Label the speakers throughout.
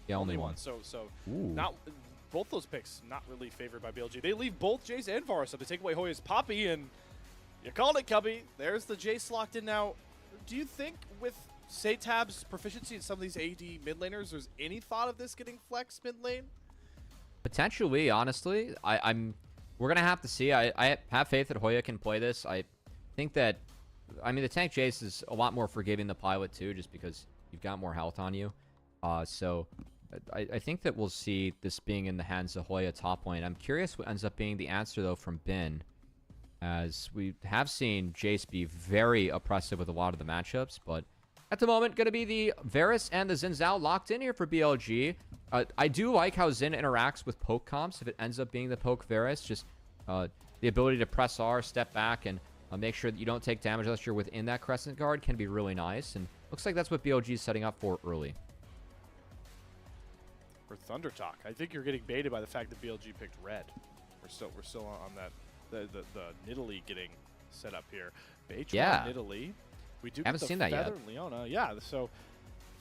Speaker 1: Yeah, only one.
Speaker 2: So
Speaker 1: Ooh.
Speaker 2: not both those picks not really favored by BLG. They leave both Jace and Varus up to take away Hoya's Poppy, and you called it, Cubby. There's the Jace locked in now. Do you think with SeTab's proficiency in some of these AD mid laners, there's any thought of this getting flexed mid lane?
Speaker 1: Potentially, honestly. We're going to have to see. I have faith that Hoya can play this. I think that, I mean, the tank Jace is a lot more forgiving the pilot too, just because you've got more health on you. So I think that we'll see this being in the hands of Hoya top lane. I'm curious what ends up being the answer, though, from Bin, as we have seen Jace be very oppressive with a lot of the matchups, but at the moment, going to be the Varus and the Xin Zhao locked in here for BLG. I do like how Xin interacts with poke comps if it ends up being the poke Varus. Just the ability to press R, step back, and make sure that you don't take damage unless you're within that Crescent Guard can be really nice. And looks like that's what BLG is setting up for early.
Speaker 2: For ThunderTalk, I think you're getting baited by the fact that BLG picked red. We're still on that the Nidalee getting set up here. Beichuan,
Speaker 1: Yeah.
Speaker 2: Nidalee. We do
Speaker 1: Haven't
Speaker 2: get the
Speaker 1: seen that yet.
Speaker 2: Feather Leona. Yeah, so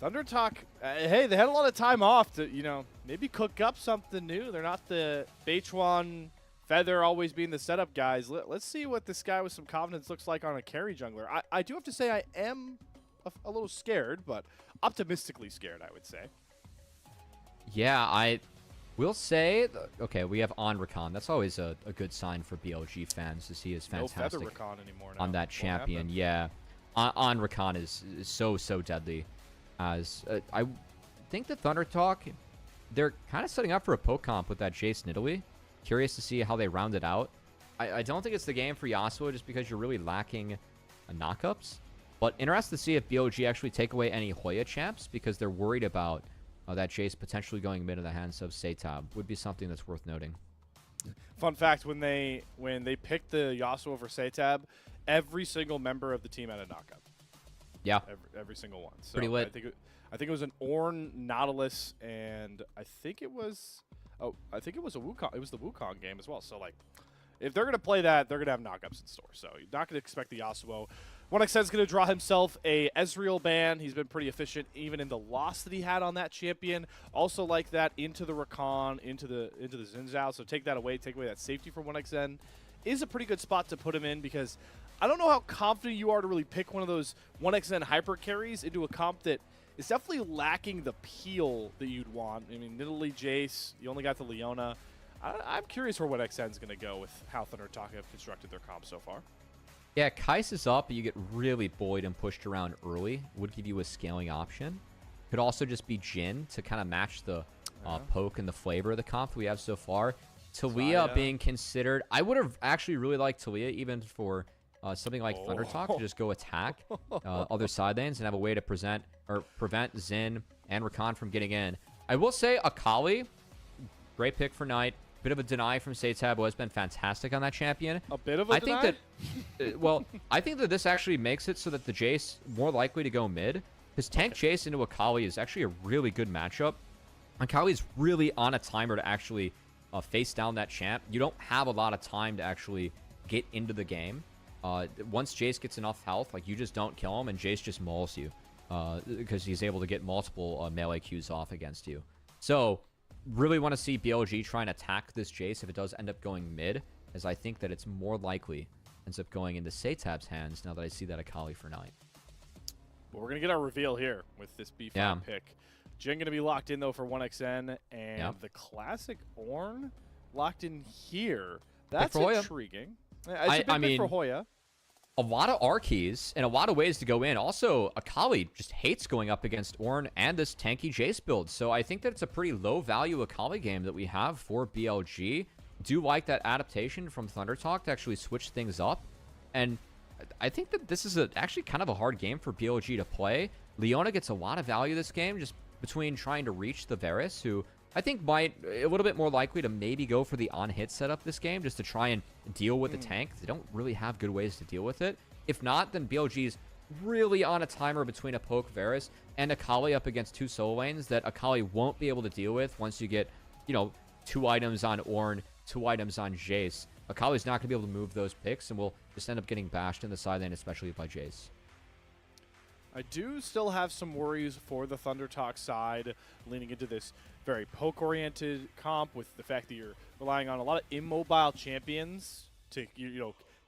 Speaker 2: ThunderTalk, hey, they had a lot of time off to, you know, maybe cook up something new. They're not the Beichuan Feather always being the setup guys. Let's see what this guy with some confidence looks like on a carry jungler. I do have to say I am a little scared, but optimistically scared, I would say.
Speaker 1: Yeah, I will say, okay, we have on Rakan. That's always a good sign for BLG fans to see his fantastic
Speaker 2: no Feather Rakan anymore now.
Speaker 1: on that champion. Yeah, on Rakan is so deadly. As I think the ThunderTalk, they're kind of setting up for a poke comp with that Jace Nidalee. Curious to see how they round it out. I don't think it's the game for Yasuo just because you're really lacking knockups. But interested to see if BLG actually take away any Hoya champs because they're worried about that Jace potentially going mid in the hands of SeTab. Would be something that's worth noting.
Speaker 2: Fun fact, when they picked the Yasuo over SeTab, every single member of the team had a knockup.
Speaker 1: Yeah.
Speaker 2: Every single one. So
Speaker 1: pretty lit.
Speaker 2: I think it was an Ornn, Nautilus, and I think it was a Wukong. It was the Wukong game as well. So like, if they're gonna play that, they're gonna have knockups in store. So you're not gonna expect the Yasuo. 1xN's gonna draw himself a Ezreal ban. He's been pretty efficient even in the loss that he had on that champion. Also like that into the Rakan, into the Xin Zhao. So take that away, take away that safety from 1xN. Is a pretty good spot to put him in because I don't know how confident you are to really pick one of those 1xN hyper carries into a comp that is definitely lacking the peel that you'd want. I mean, Nidalee, Jace, you only got the Leona. I'm curious where 1xN's going to go with how ThunderTalk have constructed their comp so far.
Speaker 1: Yeah, Kais is up, but you get really bullied and pushed around early. Would give you a scaling option. Could also just be Jhin to kind of match the poke and the flavor of the comp we have so far. Talia being considered. I would have actually really liked Talia even for something like ThunderTalk to just go attack other side lanes and have a way to prevent Xin and Rakan from getting in. I will say Akali, great pick for Knight. Bit of a deny from SeTab, who has been fantastic on that champion.
Speaker 2: A bit of a deny?
Speaker 1: Think that, well, I think that this actually makes it so that the Jace more likely to go mid. His tank Jace into Akali is actually a really good matchup. Akali's really on a timer to actually face down that champ. You don't have a lot of time to actually get into the game. Once Jace gets enough health, like you just don't kill him, and Jace just mauls you because he's able to get multiple melee Qs off against you. So really want to see BLG try and attack this Jace if it does end up going mid, as I think that it's more likely ends up going into SeTab's hands now that I see that Akali for Knight.
Speaker 2: Well, we're going to get our reveal here with this B5 pick. Jhin going to be locked in, though, for 1xN, and the classic Ornn locked in here. That's intriguing. I mean, for Hoya.
Speaker 1: A lot of R keys and a lot of ways to go in. Also, Akali just hates going up against Ornn and this tanky Jace build. So I think that it's a pretty low value Akali game that we have for BLG. Do like that adaptation from ThunderTalk to actually switch things up. And I think that this is actually kind of a hard game for BLG to play. Leona gets a lot of value this game just between trying to reach the Varus, who I think might a little bit more likely to maybe go for the on-hit setup this game just to try and deal with the tank. They don't really have good ways to deal with it. If not, then BLG's really on a timer between a poke Varus and Akali up against two solo lanes that Akali won't be able to deal with once you get, you know, 2 items on Ornn, 2 items on Jace. Akali's not going to be able to move those picks and will just end up getting bashed in the side lane, especially by Jace.
Speaker 2: I do still have some worries for the ThunderTalk side leaning into this very poke-oriented comp with the fact that you're relying on a lot of immobile champions to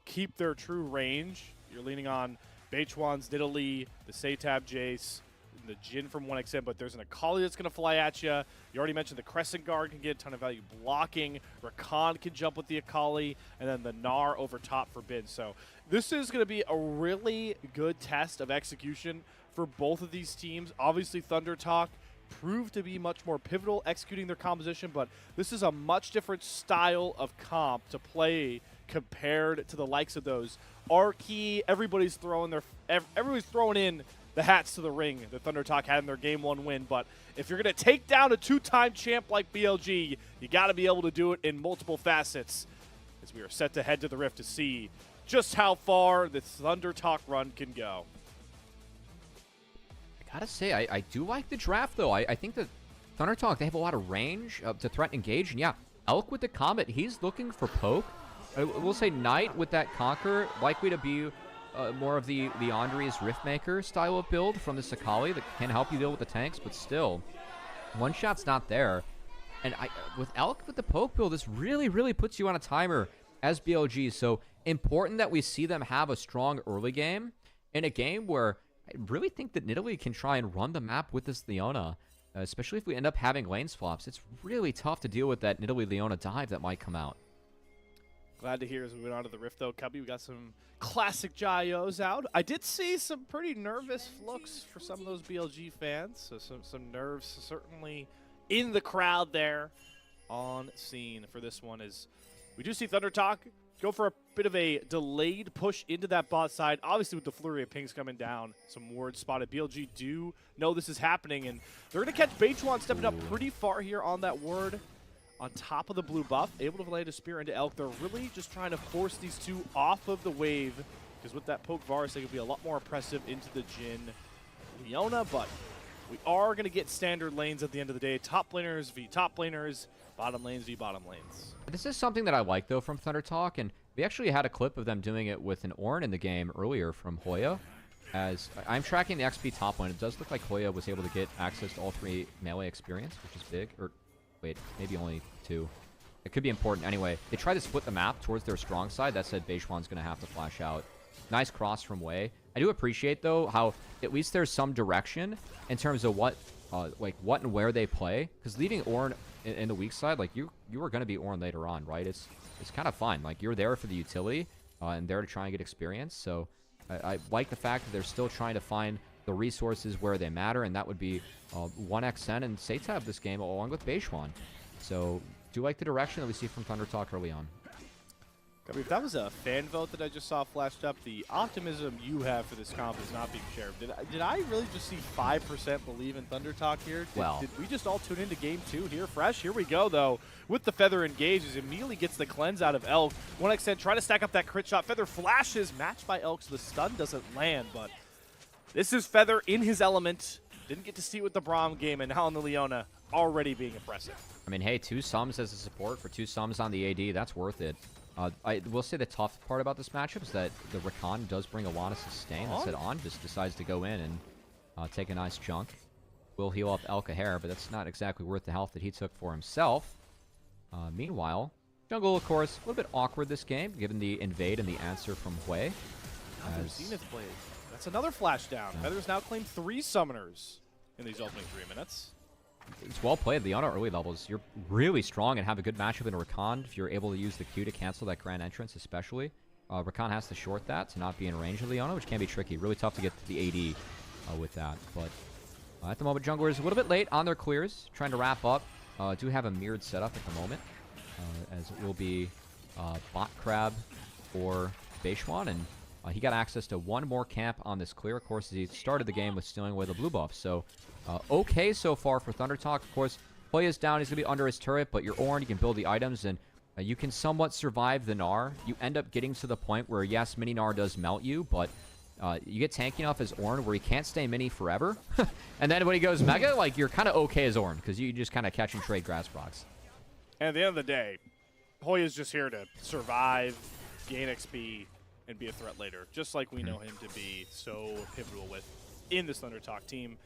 Speaker 2: keep their true range. You're leaning on Beichuan's Nidalee, the SeTab Jace, the Jhin from 1XM, but there's an Akali that's going to fly at you. You already mentioned the Crescent Guard can get a ton of value blocking. Rakan can jump with the Akali, and then the Gnar over top for Bin. So this is going to be a really good test of execution for both of these teams. Obviously, ThunderTalk proved to be much more pivotal executing their composition, but this is a much different style of comp to play compared to the likes of those Arky. Everybody's throwing in the hats to the ring that ThunderTalk had in their Game 1 win. But if you're going to take down a two-time champ like BLG, you got to be able to do it in multiple facets, as we are set to head to the Rift to see just how far this ThunderTalk run can go.
Speaker 1: I gotta say, I do like the draft, though. I think that ThunderTalk, they have a lot of range to threaten engage. And yeah, Elk with the Comet, he's looking for poke. I will say Knight with that Conquer, likely to be more of the Andres Riftmaker style of build from the Akali that can help you deal with the tanks, but still, one shot's not there. And with Elk with the poke build, this really, really puts you on a timer as BLG. So important that we see them have a strong early game in a game where I really think that Nidalee can try and run the map with this Leona, especially if we end up having lane swaps. It's really tough to deal with that Nidalee-Leona dive that might come out.
Speaker 2: Glad to hear as we went on to the Rift, though, Cubby, we got some classic Jaios out. I did see some pretty nervous looks for some of those BLG fans, so some nerves certainly in the crowd there on scene for this one. As we do see ThunderTalk go for a bit of a delayed push into that bot side. Obviously, with the flurry of pings coming down, some wards spotted. BLG do know this is happening, and they're going to catch Beichuan stepping up pretty far here on that ward. On top of the blue buff, able to land a spear into Elk. They're really just trying to force these two off of the wave, because with that poke Varus, they could be a lot more oppressive into the Jhin Leona, but we are going to get standard lanes at the end of the day. Top laners v top laners, bottom lanes v bottom lanes.
Speaker 1: This is something that I like, though, from ThunderTalk, and we actually had a clip of them doing it with an Ornn in the game earlier from Hoya. As I'm tracking the XP top lane, it does look like Hoya was able to get access to all 3 melee experience, which is big. Or wait, maybe only 2. It could be important. Anyway, they tried to split the map towards their strong side. That said, Beichuan's going to have to flash out. Nice cross from Wei. I do appreciate, though, how at least there's some direction in terms of what and where they play. Because leaving Ornn in the weak side, like, you are going to be Ornn later on, right? It's kind of fine. Like, you're there for the utility and there to try and get experience. So I like the fact that they're still trying to find the resources where they matter, and that would be 1XN and SeTab this game, along with Beichuan. So, do like the direction that we see from ThunderTalk early on.
Speaker 2: If that was a fan vote that I just saw flashed up, the optimism you have for this comp is not being shared. Did I really just see 5% believe in ThunderTalk here? Did we just all tune into Game 2 here fresh? Here we go, though, with the Feather engages. Immediately gets the cleanse out of Elk. 1XN trying to stack up that crit shot. Feather flashes, matched by Elk, so the stun doesn't land, but this is Feather in his element. Didn't get to see it with the Braum game, and now on the Leona, already being impressive.
Speaker 1: I mean, hey, 2 sums as a support for 2 sums on the AD, that's worth it. I will say the tough part about this matchup is that the Rakan does bring a lot of sustain. That said, On just decides to go in and take a nice chunk. Will heal up Elk a hair, but that's not exactly worth the health that he took for himself. Meanwhile, jungle, of course, a little bit awkward this game, given the invade and the answer from Hui.
Speaker 2: Zenith Blade. That's another flash down. Yeah. Feather's now claimed 3 summoners in these opening 3 minutes.
Speaker 1: It's well played. The Leona early levels, you're really strong and have a good matchup in Rakan if you're able to use the Q to cancel that Grand Entrance, especially. Rakan has to short that to not be in range of Leona, which can be tricky. Really tough to get to the AD with that. But at the moment, jungler is a little bit late on their clears, trying to wrap up. Do have a mirrored setup at the moment, as it will be Bot Crab or Beichuan, and he got access to 1 more camp on this clear. Of course, he started the game with stealing away the blue buff. So, okay so far for ThunderTalk. Of course, Hoya's down. He's going to be under his turret, but you're Ornn. You can build the items, and you can somewhat survive the Gnar. You end up getting to the point where, yes, mini Gnar does melt you, but you get tanky enough as Ornn where he can't stay mini forever. And then when he goes Mega, like, you're kind of okay as Ornn, because you just kind of catch and trade grass procs.
Speaker 2: And at the end of the day, Hoya's just here to survive, gain XP, and be a threat later, just like we know him to be so pivotal with in this ThunderTalk team.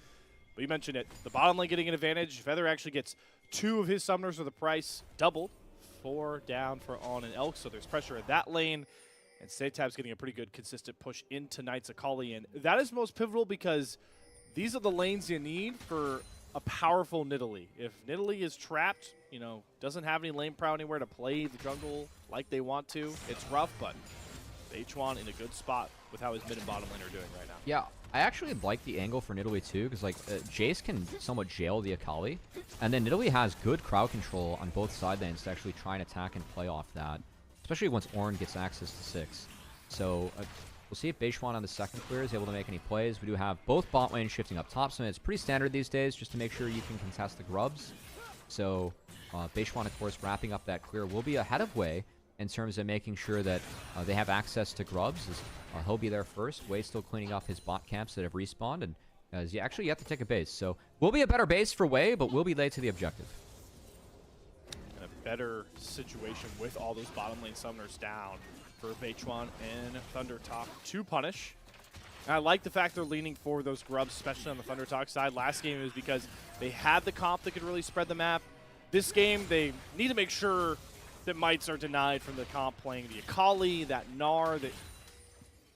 Speaker 2: But you mentioned it. The bottom lane getting an advantage. Feather actually gets 2 of his summoners for the price, doubled. 4 down for On and Elk, so there's pressure at that lane. And SeTab's getting a pretty good consistent push into Knight's Akali. And that is most pivotal because these are the lanes you need for a powerful Nidalee. If Nidalee is trapped, you know, doesn't have any lane prow anywhere to play the jungle like they want to, it's rough, but Beichuan in a good spot with how his mid and bottom lane are doing right now.
Speaker 1: Yeah, I actually like the angle for Nidalee too, because like Jace can somewhat jail the Akali, and then Nidalee has good crowd control on both side lanes to actually try and attack and play off that, especially once Ornn gets access to 6. So we'll see if Beichuan on the second clear is able to make any plays. We do have both bot lanes shifting up top, so it's pretty standard these days just to make sure you can contest the grubs. So Beichuan, of course, wrapping up that clear will be ahead of Wei in terms of making sure that they have access to grubs. He'll be there first. Wei's still cleaning up his bot camps that have respawned, and is actually yet to take a base. So will be a better base for Wei, but will be late to the objective.
Speaker 2: And a better situation with all those bottom lane summoners down for Beichuan and ThunderTalk to punish. And I like the fact they're leaning for those grubs, especially on the ThunderTalk side. Last game it was because they had the comp that could really spread the map. This game, they need to make sure that mites are denied from the comp playing the Akali, that Gnar that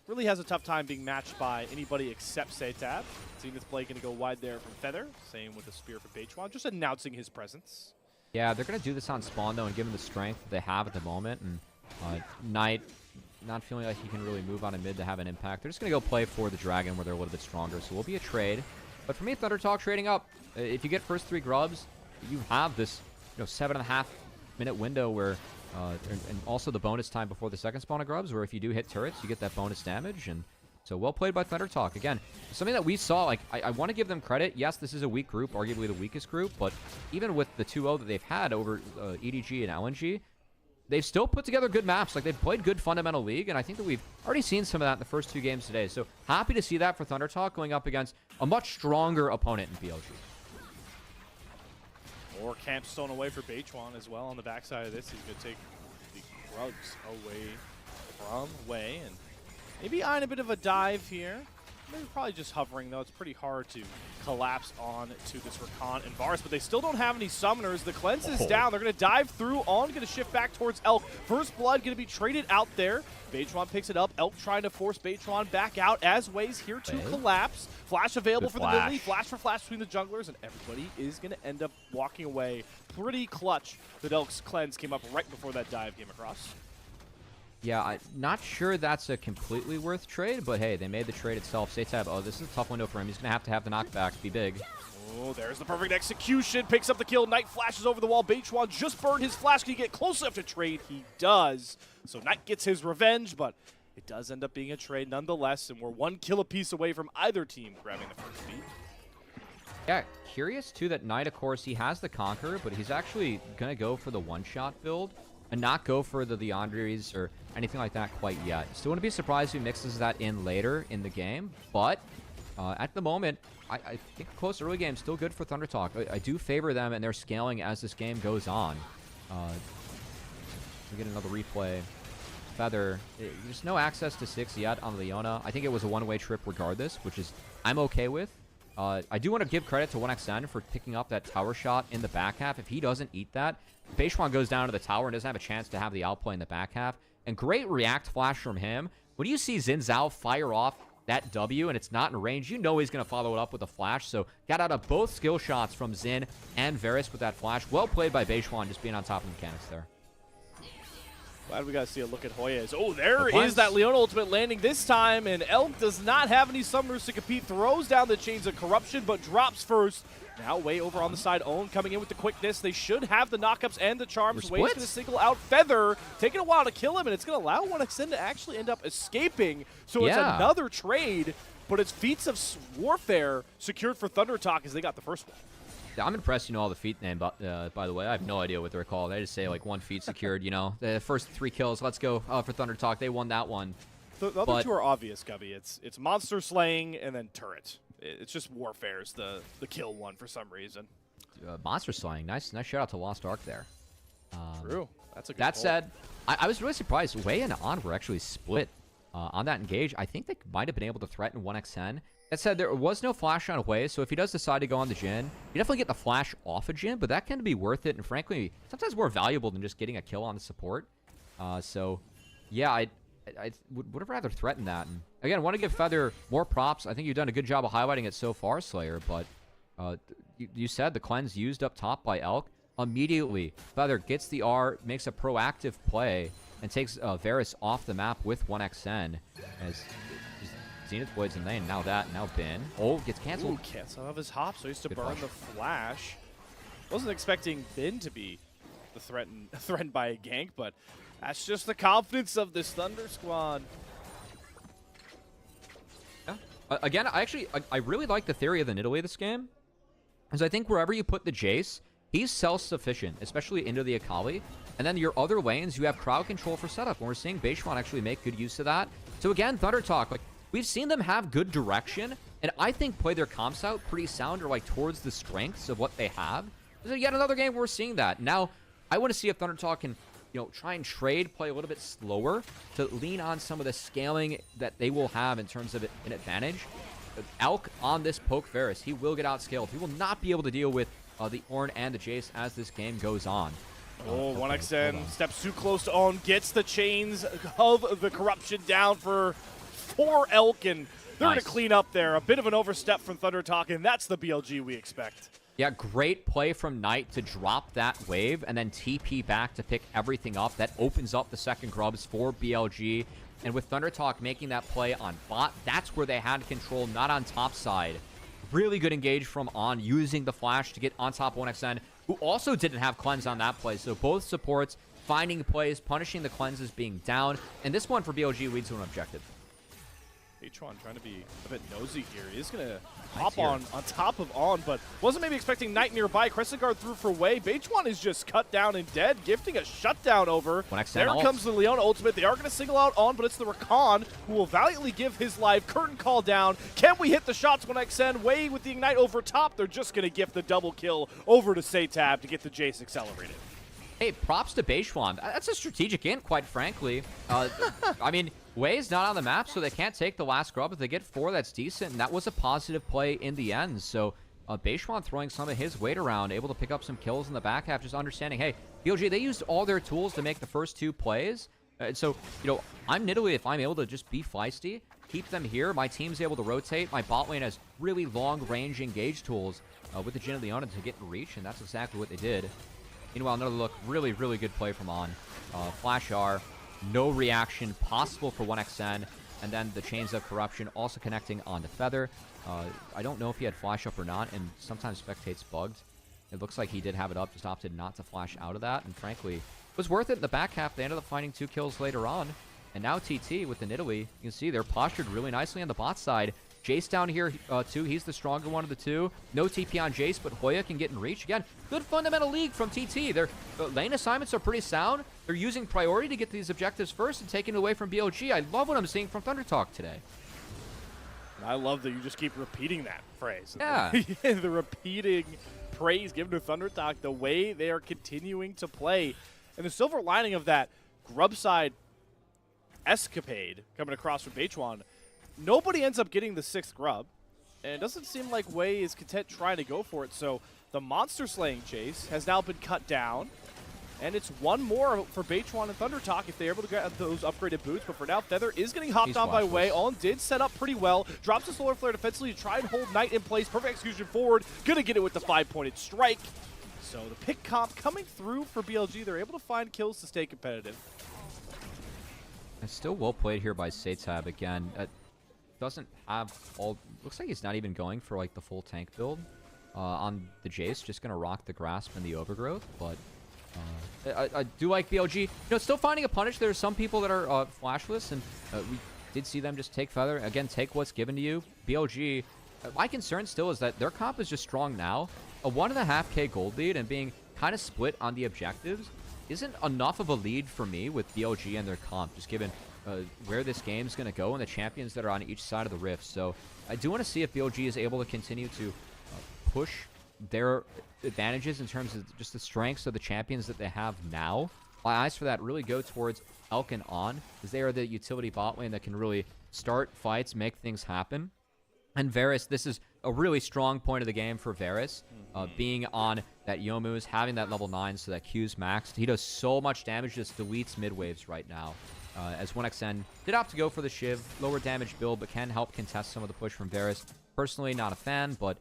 Speaker 2: really has a tough time being matched by anybody except SeTab. Zenith Blade going to go wide there from Feather. Same with the Spear for Beichuan, just announcing his presence.
Speaker 1: Yeah, they're going to do this on spawn, though, and give him the strength that they have at the moment. And Knight not feeling like he can really move on a mid to have an impact. They're just going to go play for the Dragon where they're a little bit stronger. So it will be a trade. But for me, ThunderTalk trading up, if you get first 3 grubs, you have this 7.5-minute window where, and also the bonus time before the second spawn of grubs, where if you do hit turrets, you get that bonus damage. And so well played by ThunderTalk. Again, something that we saw, like, I want to give them credit. Yes, this is a weak group, arguably the weakest group, but even with the 2-0 that they've had over EDG and LNG, they've still put together good maps. Like, they've played good fundamental league, and I think that we've already seen some of that in the first 2 games today. So happy to see that for ThunderTalk going up against a much stronger opponent in BLG.
Speaker 2: Or camp stolen away for Beichuan as well on the backside of this. He's going to take the grubs away from Wei, and maybe eyeing a bit of a dive here. Maybe probably just hovering, though. It's pretty hard to collapse on to this Rakan and Varus, but they still don't have any summoners. The cleanse is down. They're going to dive through. On going to shift back towards Elk. First Blood going to be traded out there. Beichuan picks it up. Elk trying to force Beichuan back out as Wei's here to collapse. Flash available for the Nidalee. Flash for flash between the junglers, and everybody is going to end up walking away. Pretty clutch that Elk's cleanse came up right before that dive came across.
Speaker 1: Yeah, I'm not sure that's a completely worth trade, but hey, they made the trade itself. SeTab, oh, this is a tough window for him. He's going to have the knockback, be big.
Speaker 2: Oh, there's the perfect execution. Picks up the kill. Knight flashes over the wall. Beichuan just burned his flash. Can he get close enough to trade? He does. So Knight gets his revenge, but it does end up being a trade nonetheless, and we're 1 kill apiece away from either team grabbing the first beat.
Speaker 1: Yeah, curious, too, that Knight, of course, he has the Conqueror, but he's actually going to go for the one-shot build and not go for the Leandries or anything like that quite yet. Still wouldn't be surprised if he mixes that in later in the game, but at the moment, I think a close early game is still good for ThunderTalk. I do favor them and their scaling as this game goes on. We get another replay. Feather, there's no access to 6 yet on Leona. I think it was a one-way trip regardless, which is I'm okay with. I do want to give credit to 1xN for picking up that tower shot in the back half. If he doesn't eat that, Beichuan goes down to the tower and doesn't have a chance to have the outplay in the back half. And great react flash from him. When you see Xin Zhao fire off that W and it's not in range, you know he's going to follow it up with a flash. So got out of both skill shots from Xin and Varus with that flash. Well played by Beichuan, just being on top of the mechanics there.
Speaker 2: Glad we got to see a look at Hoya's. Oh, there is that Leona ultimate landing this time, and Elk does not have any summoners to compete. Throws down the Chains of Corruption, but drops first. Now way over on the side, Own coming in with the quickness. They should have the knockups and the charms. Wei's going to single out Feather, taking a while to kill him, and it's going to allow 1xN to actually end up escaping. So it's another trade, but it's feats of warfare secured for ThunderTalk as they got the first one.
Speaker 1: I'm impressed you know all the feat name, by the way. I have no idea what they're called. I just say, like, 1 feat secured, you know. The first 3 kills, let's go for ThunderTalk. They won that one.
Speaker 2: The other 2 are obvious, Cubby. It's monster slaying and then turret. It's just warfare's the kill one for some reason.
Speaker 1: Monster slaying. Nice shout out to Lost Ark there.
Speaker 2: True. That's a good
Speaker 1: That
Speaker 2: pull.
Speaker 1: said, I was really surprised. Wei and On were actually split on that engage. I think they might have been able to threaten 1xN That said, there was no flash on Hoya, so if he does decide to go on the Jhin, you definitely get the flash off a Jhin, but that can be worth it, and frankly, sometimes more valuable than just getting a kill on the support. So, yeah, I would have rather threatened that. And again, I want to give Feather more props. I think you've done a good job of highlighting it so far, Slayer, but you said the cleanse used up top by Elk. Immediately, Feather gets the R, makes a proactive play, and takes Varus off the map with 1xN as Zenith Blades in lane. Now Bin. Oh, gets canceled.
Speaker 2: Ooh, cancel off his hop, so he used to burn the flash. Wasn't expecting Bin to be the threatened by a gank, but that's just the confidence of this Thunder squad.
Speaker 1: Yeah. Again, I really like the theory of the Nidalee this game, because I think wherever you put the Jace, he's self-sufficient, especially into the Akali. And then your other lanes, you have crowd control for setup. And we're seeing Beichuan actually make good use of that. So again, ThunderTalk, like, we've seen them have good direction, and I think play their comps out pretty sound or like towards the strengths of what they have. So yet another game where we're seeing that. Now, I want to see if ThunderTalk can, you know, try and trade, play a little bit slower to lean on some of the scaling that they will have in terms of an advantage. Elk on this poke Varus, he will get outscaled. He will not be able to deal with the Ornn and the Jace as this game goes on.
Speaker 2: Oh, 1xN steps too close to own, gets the chains of the corruption down for Elk, and they're going to clean up there. A bit of an overstep from ThunderTalk, and that's the BLG we expect.
Speaker 1: Yeah, great play from Knight to drop that wave and then TP back to pick everything up. That opens up the second grubs for BLG. And with ThunderTalk making that play on bot, that's where they had control, not on top side. Really good engage from On, using the flash to get on top of 1xN, who also didn't have cleanse on that play. So both supports finding plays, punishing the cleanses being down. And this one for BLG leads to an objective.
Speaker 2: Beichuan trying to be a bit nosy here. He's going to hop on top of On, but wasn't maybe expecting Knight nearby. Crescent Guard through for Wei. Beichuan is just cut down and dead, gifting a shutdown over. There comes the Leona ultimate. They are going to single out On, but it's the Rakan who will valiantly give his life. Curtain call down. Can we hit the shots? 1xN. Wei with the Ignite over top. They're just going to gift the double kill over to SeTab to get the Jace accelerated.
Speaker 1: Hey, props to Beichuan. That's a strategic int, quite frankly. I mean, Wei's not on the map, so they can't take the last grub. If they get 4, that's decent, and that was a positive play in the end. So Beichuan throwing some of his weight around, able to pick up some kills in the back half, just understanding, hey, BLG, they used all their tools to make the first 2 plays. So, you know, I'm Nidalee if I'm able to just be feisty, keep them here. My team's able to rotate. My bot lane has really long-range engage tools with the Jhin and Leona to get in reach, and that's exactly what they did. Meanwhile, another look, really, really good play from On. Flash R, no reaction possible for 1xN, and then the Chains of Corruption also connecting onto Feather. I don't know if he had flash up or not, and sometimes Spectate's bugged. It looks like he did have it up, just opted not to flash out of that, and frankly, it was worth it in the back half. They ended up finding 2 kills later on, and now TT with the Nidalee. You can see they're postured really nicely on the bot side. Jace down here, too. He's the stronger one of the 2. No TP on Jace, but Hoya can get in reach. Again, good fundamental league from TT. Their lane assignments are pretty sound. They're using priority to get these objectives first and taking it away from BLG. I love what I'm seeing from ThunderTalk today.
Speaker 2: And I love that you just keep repeating that phrase.
Speaker 1: Yeah.
Speaker 2: The repeating praise given to ThunderTalk, the way they are continuing to play. And the silver lining of that grub side escapade coming across from Beichuan, nobody ends up getting the 6th grub, and it doesn't seem like Wei is content trying to go for it. So the monster slaying chase has now been cut down, and it's 1 more for Beichuan and ThunderTalk if they're able to get those upgraded boots. But for now, Feather is getting hopped on by Wei. On did set up pretty well. Drops the Solar Flare defensively to try and hold Knight in place. Perfect execution forward. Gonna get it with the 5-pointed strike. So the pick comp coming through for BLG. They're able to find kills to stay competitive.
Speaker 1: It's still well played here by SeTab again. Doesn't have all... Looks like he's not even going for, like, the full tank build on the Jace. Just going to rock the Grasp and the Overgrowth. But I do like BLG. You know, still finding a punish. There are some people that are flashless, and we did see them just take Feather. Again, take what's given to you. BLG, my concern still is that their comp is just strong now. A 1.5k gold lead and being kind of split on the objectives isn't enough of a lead for me with BLG and their comp, just given where this game's going to go and the champions that are on each side of the rift. So I do want to see if BLG is able to continue to push their advantages in terms of just the strengths of the champions that they have now. My eyes for that really go towards Elk and On, because they are the utility bot lane that can really start fights, make things happen. And Varus, this is a really strong point of the game for Varus. Being on that Youmuu's, having that level 9 so that Q's maxed. He does so much damage, just deletes mid waves right now. As 1xN did opt to go for the Shiv, lower damage build, but can help contest some of the push from Varus. Personally, not a fan, but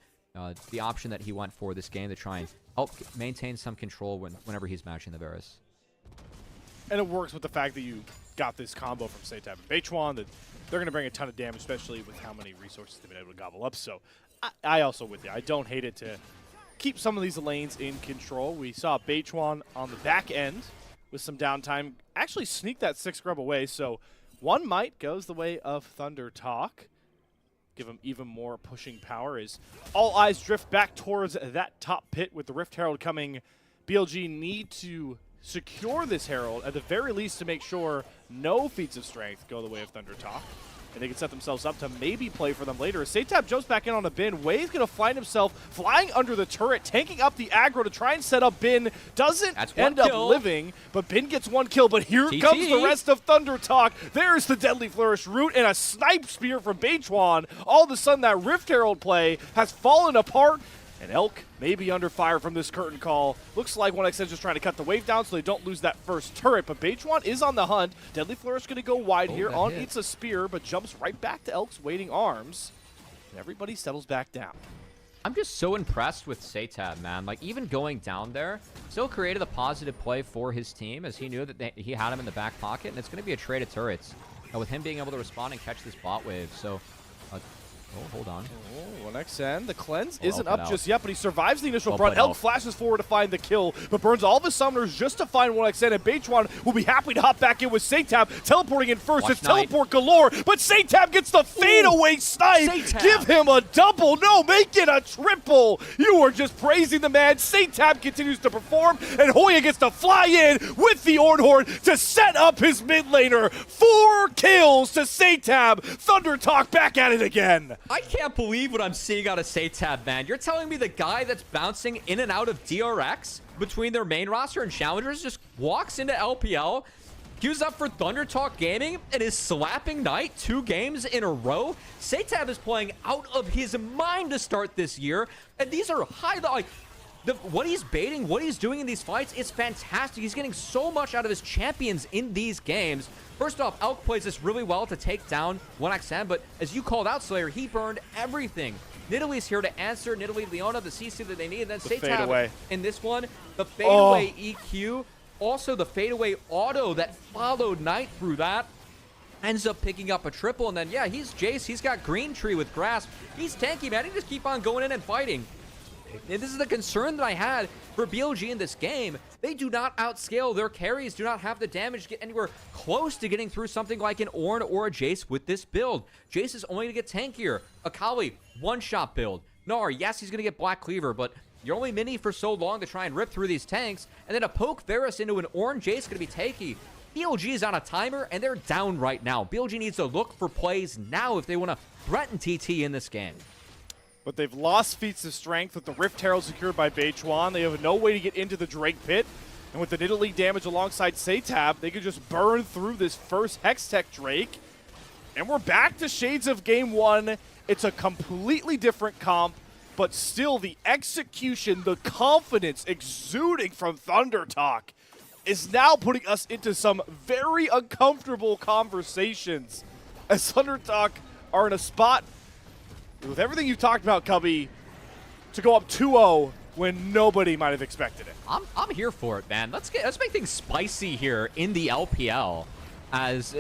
Speaker 1: the option that he went for this game to try and help maintain some control whenever he's matching the Varus.
Speaker 2: And it works with the fact that you got this combo from SeTab and Beichuan, that they're going to bring a ton of damage, especially with how many resources they've been able to gobble up. So I also with you. I don't hate it to keep some of these lanes in control. We saw Beichuan on the back end with some downtime actually sneak that 6 grub away. So one might goes the way of ThunderTalk. Give him even more pushing power as all eyes drift back towards that top pit with the Rift Herald coming. BLG need to secure this Herald, at the very least to make sure no feats of strength go the way of ThunderTalk. And they can set themselves up to maybe play for them later. As SeTab jumps back in on a Bin, Way's going to find himself flying under the turret, tanking up the aggro to try and set up Bin. Doesn't end up living, but Bin gets 1 kill. But here comes the rest of ThunderTalk. There's the Deadly Flourish root and a snipe spear from Beichuan. All of a sudden, that Rift Herald play has fallen apart. And Elk may be under fire from this curtain call. Looks like 1xN is just trying to cut the wave down so they don't lose that first turret. But Beichuan is on the hunt. Deadly Flourish going to go wide here. On eats a spear, but jumps right back to Elk's waiting arms. And everybody settles back down.
Speaker 1: I'm just so impressed with SeTab, man. Like, even going down there, still created a positive play for his team as he knew that he had him in the back pocket. And it's going to be a trade of turrets with him being able to respond and catch this bot wave. So... oh, hold on.
Speaker 2: Oh, 1xN. The cleanse isn't up just yet, but he survives the initial brunt. Elk flashes forward to find the kill, but burns all of his summoners just to find 1xN, and Beichuan will be happy to hop back in with SeTab, teleporting in first. It's teleport galore, but SeTab gets the fadeaway snipe. Give him a double. No, make it a triple. You are just praising the man. SeTab continues to perform, and Hoya gets to fly in with the Ornhorn to set up his mid laner. 4 kills to SeTab. ThunderTalk back at it again.
Speaker 1: I can't believe what I'm seeing out of SeTab, man. You're telling me the guy that's bouncing in and out of DRX between their main roster and challengers just walks into LPL, queues up for ThunderTalk Gaming, and is slapping Knight 2 games in a row? SeTab is playing out of his mind to start this year, and these are high... what he's baiting, what he's doing in these fights, it's fantastic. He's getting so much out of his champions in these games. First off, Elk plays this really well to take down 1xN, but as you called out, Slayer, he burned everything. Nidalee's here to answer. Nidalee, Leona, the CC that they need, and then SeTab in this one. The fadeaway EQ, also the fadeaway auto that followed Knight through that. Ends up picking up a triple, and then, yeah, he's Jace. He's got Green Tree with Grasp. He's tanky, man. He just keep on going in and fighting. And this is the concern that I had for BLG in this game. They do not outscale. Their carries do not have the damage to get anywhere close to getting through something like an Ornn or a Jace with this build. Jace is only going to get tankier. Akali, one-shot build. Gnar, yes, he's going to get Black Cleaver, but you're only mini for so long to try and rip through these tanks. And then to poke Varus into an Ornn Jace is going to be tanky. BLG is on a timer, and they're down right now. BLG needs to look for plays now if they want to threaten TT in this game.
Speaker 2: But they've lost feats of strength with the Rift Herald secured by Beichuan. They have no way to get into the Drake pit. And with the Nidalee damage alongside SeTab, they could just burn through this first Hextech Drake. And we're back to shades of game 1. It's a completely different comp, but still the execution, the confidence exuding from ThunderTalk is now putting us into some very uncomfortable conversations as ThunderTalk are in a spot with everything you've talked about, Cubby, to go up 2-0 when nobody might have expected it.
Speaker 1: I'm here for it, man. Let's make things spicy here in the LPL. As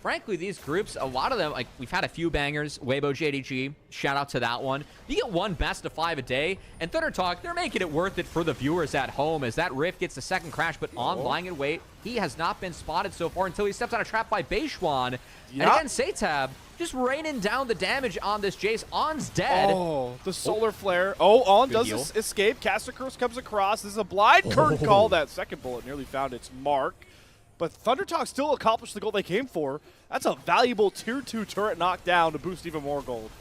Speaker 1: frankly, these groups, a lot of them, like, we've had a few bangers. Weibo JDG, shout out to that one. You get one best of 5 a day, and ThunderTalk, they're making it worth it for the viewers at home as that Rift gets the second crash, but on lying in wait, he has not been spotted so far until he steps on a trap by Beichuan. And again, SeTab just raining down the damage on this Jace. On's dead.
Speaker 2: Oh, the solar flare. Oh, On does escape. Caster Curse comes across. This is a blind curtain call. That second bullet nearly found its mark. But ThunderTalk still accomplished the goal they came for. That's a valuable tier 2 turret knockdown to boost even more gold.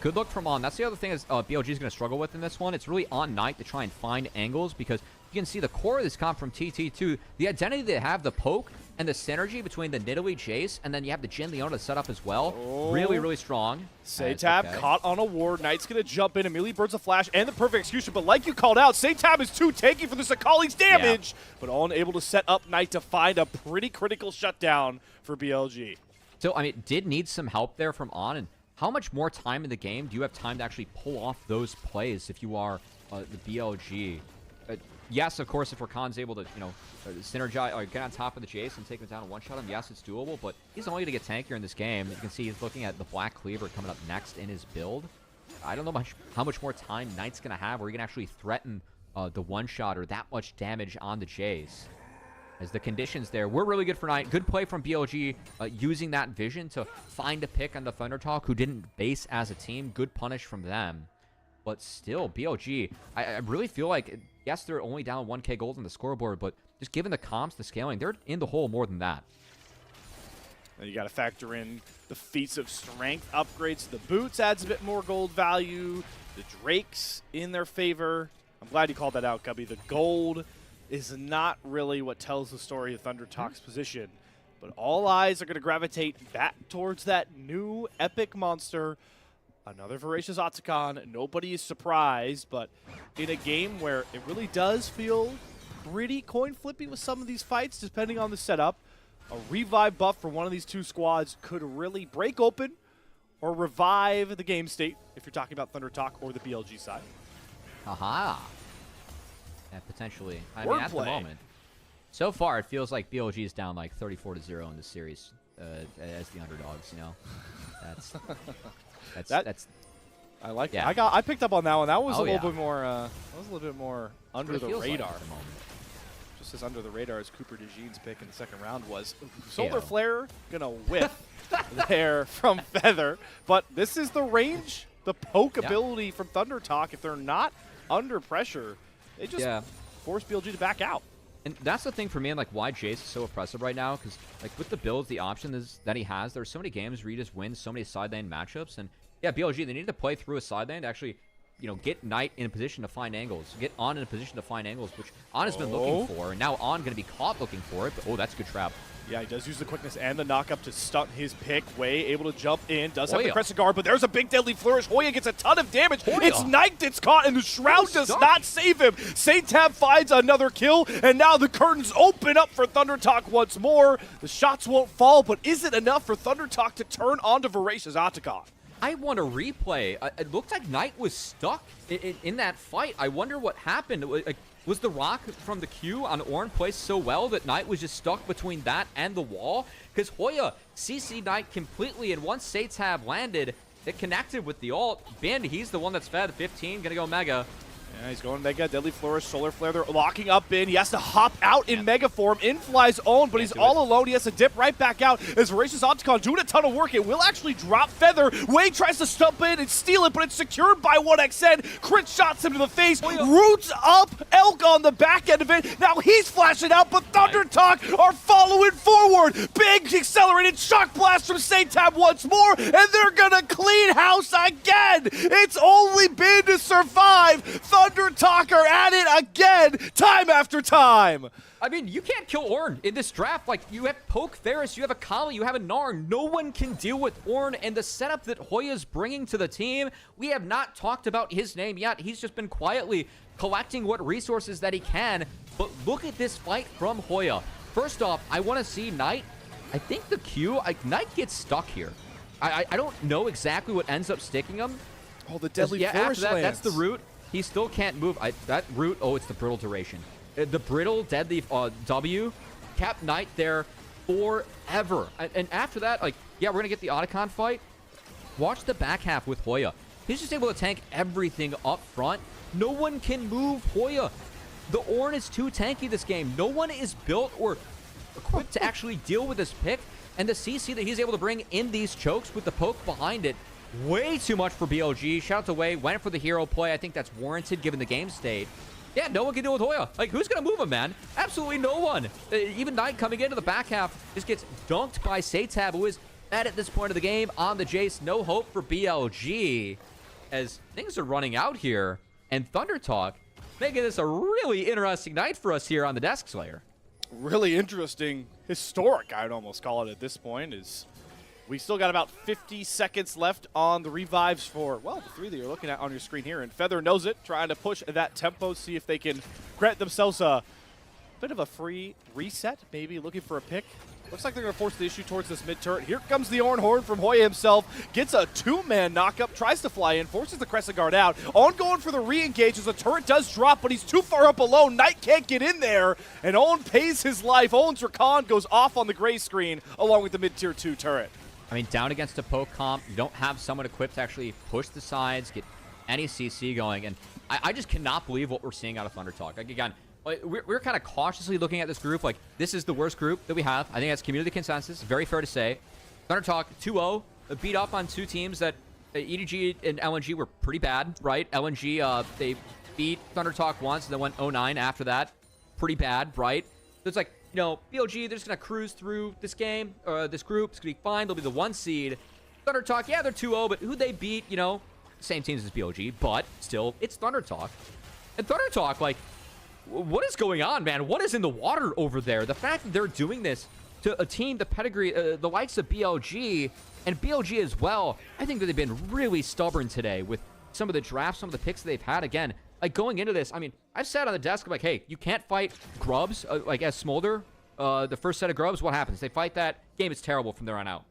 Speaker 1: Good look from On. That's the other thing is BLG is going to struggle with in this one. It's really on Knight to try and find angles because you can see the core of this comp from TT2, the identity they have, the poke, and the synergy between the Nidalee Jace, and then you have the Jin Leona set up as well. Really, really strong.
Speaker 2: SeTab caught on a ward. Knight's going to jump in, immediately burns a flash, and the perfect execution. But like you called out, SeTab is too tanky for this Akali's damage, but unable to set up Knight to find a pretty critical shutdown for BLG.
Speaker 1: So, I mean, did need some help there from On, and how much more time in the game do you have time to actually pull off those plays if you are the BLG? Yes, of course, if Rakan's able to, you know, synergize or get on top of the Jace and take him down and one-shot him, yes, it's doable, but he's only going to get tankier in this game. You can see he's looking at the Black Cleaver coming up next in his build. I don't know how much more time Knight's going to have where he can actually threaten the one-shot or that much damage on the Jace. As the conditions there were really good for Knight. Good play from BLG using that vision to find a pick on the ThunderTalk, who didn't base as a team. Good punish from them. But still, BLG, I really feel like, yes, they're only down 1k gold on the scoreboard, but just given the comps, the scaling, they're in the hole more than that.
Speaker 2: And you got to factor in the feats of strength upgrades to the boots, adds a bit more gold value. The Drakes in their favor. I'm glad you called that out, Cubby. The gold is not really what tells the story of ThunderTalk's position, but all eyes are going to gravitate back towards that new epic monster. Another Voracious Otacon. Nobody is surprised, but in a game where it really does feel pretty coin flippy with some of these fights, depending on the setup, a revive buff for one of these two squads could really break open or revive the game state if you're talking about ThunderTalk or the BLG side.
Speaker 1: Aha. Yeah, potentially. I mean, at the moment. So far, it feels like BLG is down like 34-0 in this series as the underdogs, you know? That's
Speaker 2: I like
Speaker 1: yeah.
Speaker 2: it. I picked up on that one. That was a little bit more under the radar.
Speaker 1: Like
Speaker 2: Just as under the radar as Cooper DeJean's pick in the second round was. Solar Flare gonna whiff there from Feather, but this is the range, the poke ability from ThunderTalk. If they're not under pressure, they just force BLG to back out.
Speaker 1: And that's the thing for me, and like why Jace is so oppressive right now, because like with the builds, the option is that he has, there's so many games where you just win so many side lane matchups, and yeah, BLG, they need to play through a side lane to actually, you know, get Knight in a position to find angles, get On in a position to find angles, which On has been looking for, and now On going to be caught looking for it, but that's a good trap.
Speaker 2: Yeah, he does use the quickness and the knockup to stunt his pick. Way able to jump in. Does have the Crescent Guard, but there's a big deadly flourish. Hoya gets a ton of damage. It's Knight that's caught, and the Shroud does not save him. SeTab finds another kill, and now the curtains open up for ThunderTalk once more. The shots won't fall, but is it enough for ThunderTalk to turn on to Voracious Otacon?
Speaker 1: I want a replay. It looked like Knight was stuck in that fight. I wonder what happened. Was the rock from the Q on Ornn placed so well that Knight was just stuck between that and the wall? Because Hoya CC Knight completely, and once SeTab landed, it connected with the ult. Ben, he's the one that's fed 15, gonna go Mega.
Speaker 2: Yeah, he's going Mega, Deadly Flourish, Solar Flare. They're locking up in. He has to hop out in Mega form. In flies Own, but he's all alone. He has to dip right back out as Voracious Otacon doing a ton of work. It will actually drop Feather. Wei tries to stump in and steal it, but it's secured by 1xN. Crit shots him to the face. Roots up Elk on the back end of it. Now he's flashing out, but ThunderTalk are following forward. Big accelerated shock blast from SeTab once more, and they're gonna clean house again. It's only been to survive. ThunderTalk are at it again, time after time.
Speaker 1: I mean, you can't kill Ornn in this draft. Like, you have Poke Ferris, you have a Kali, you have a Narn. No one can deal with Ornn, and the setup that Hoya's bringing to the team, we have not talked about his name yet. He's just been quietly collecting what resources that he can, but look at this fight from Hoya. First off, I want to see Knight. I think the Q, Knight gets stuck here. I don't know exactly what ends up sticking him.
Speaker 2: Oh, the Deadly Flourish
Speaker 1: after that,
Speaker 2: lands.
Speaker 1: that's the root. He still can't move. That root, it's the Brittle Duration. The Brittle Deadly W kept Knight there forever. And after that, like, yeah, we're going to get the Otacon fight. Watch the back half with Hoya. He's just able to tank everything up front. No one can move Hoya. The Ornn is too tanky this game. No one is built or equipped to actually deal with this pick. And the CC that he's able to bring in these chokes with the poke behind it, way too much for BLG. Shout out to Wei. Went for the hero play. I think that's warranted given the game state. Yeah, no one can deal with Hoya. Like, who's going to move him, man? Absolutely no one. Even Knight coming into the back half just gets dunked by SeTab, who is at this point of the game on the Jace. No hope for BLG as things are running out here. And ThunderTalk, making this a really interesting night for us here on the Desk Slayer.
Speaker 2: Really interesting, historic, I would almost call it at this point, is we still got about 50 seconds left on the revives for, well, the 3 that you're looking at on your screen here. And Feather knows it, trying to push that tempo, see if they can grant themselves a bit of a free reset, maybe looking for a pick. Looks like they're going to force the issue towards this mid-turret. Here comes the Orange Horn from Hoya himself. Gets a 2-man knockup, tries to fly in, forces the Crescent Guard out. On going for the re-engage as the turret does drop, but he's too far up alone. Knight can't get in there, and Owen pays his life. Owen's Rakan goes off on the gray screen along with the mid-tier 2 turret.
Speaker 1: I mean, down against a poke comp, you don't have someone equipped to actually push the sides, get any CC going, and I just cannot believe what we're seeing out of ThunderTalk. Like, again, we're kind of cautiously looking at this group like this is the worst group that we have. I think that's community consensus. Very fair to say. ThunderTalk 2-0, beat up on 2 teams that EDG and LNG were pretty bad, right? LNG, they beat ThunderTalk once and then went 0-9 after that. Pretty bad, right? So it's like, you know, BLG, they're just going to cruise through this game, this group. It's going to be fine. They'll be the 1 seed. ThunderTalk, yeah, they're 2-0, but who they beat, you know, same teams as BLG, but still, it's ThunderTalk. And ThunderTalk, like, what is going on, man? What is in the water over there? The fact that they're doing this to a team, the pedigree, the likes of BLG, and BLG as well, I think that they've been really stubborn today with some of the drafts, some of the picks that they've had. Again, like going into this, I mean, I've sat on the desk, I'm like, hey, you can't fight Grubs, like as Smolder, the first set of Grubs, what happens? They fight that game, it's terrible from there on out.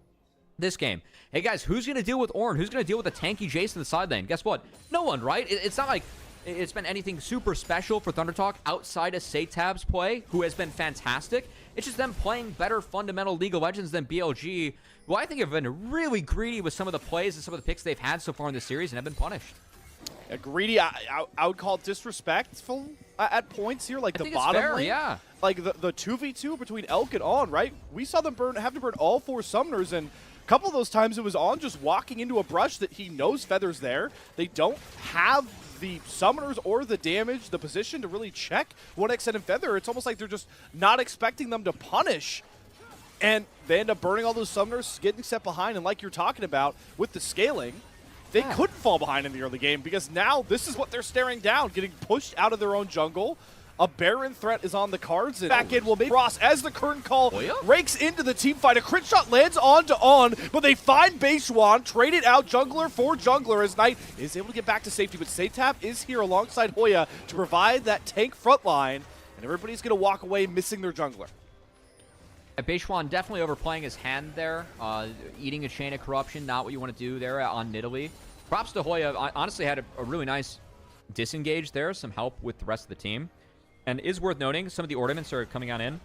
Speaker 1: This game, hey guys, who's going to deal with Ornn? Who's going to deal with the tanky Jace in the side lane? Guess what? No one, right? It's not like it's been anything super special for ThunderTalk outside of SeTab's play, who has been fantastic. It's just them playing better fundamental League of Legends than BLG, who I think have been really greedy with some of the plays and some of the picks they've had so far in the series and have been punished.
Speaker 2: Yeah, greedy, I would call it disrespectful at points here, like the bottom
Speaker 1: fair,
Speaker 2: lane.
Speaker 1: Yeah.
Speaker 2: Like the 2v2 between Elk and On, right? We saw them have to burn all 4 summoners, and a couple of those times it was On just walking into a brush that he knows Feather's there. They don't have the summoners or the damage, the position to really check 1xN and Feather. It's almost like they're just not expecting them to punish. And they end up burning all those summoners, getting set behind, and like you're talking about, with the scaling, they couldn't fall behind in the early game because now this is what they're staring down, getting pushed out of their own jungle. A Baron threat is on the cards, and back in will make Cross as the current call rakes into the team fight. A crit shot lands onto On, but they find Beichuan, trade it out jungler for jungler as Knight is able to get back to safety, but SeTab is here alongside Hoya to provide that tank front line, and everybody's going to walk away missing their jungler.
Speaker 1: Beichuan definitely overplaying his hand there, eating a chain of corruption, not what you want to do there on Nidalee. Props to Hoya, honestly had a really nice disengage there, some help with the rest of the team. And is worth noting, some of the ornaments are coming on in.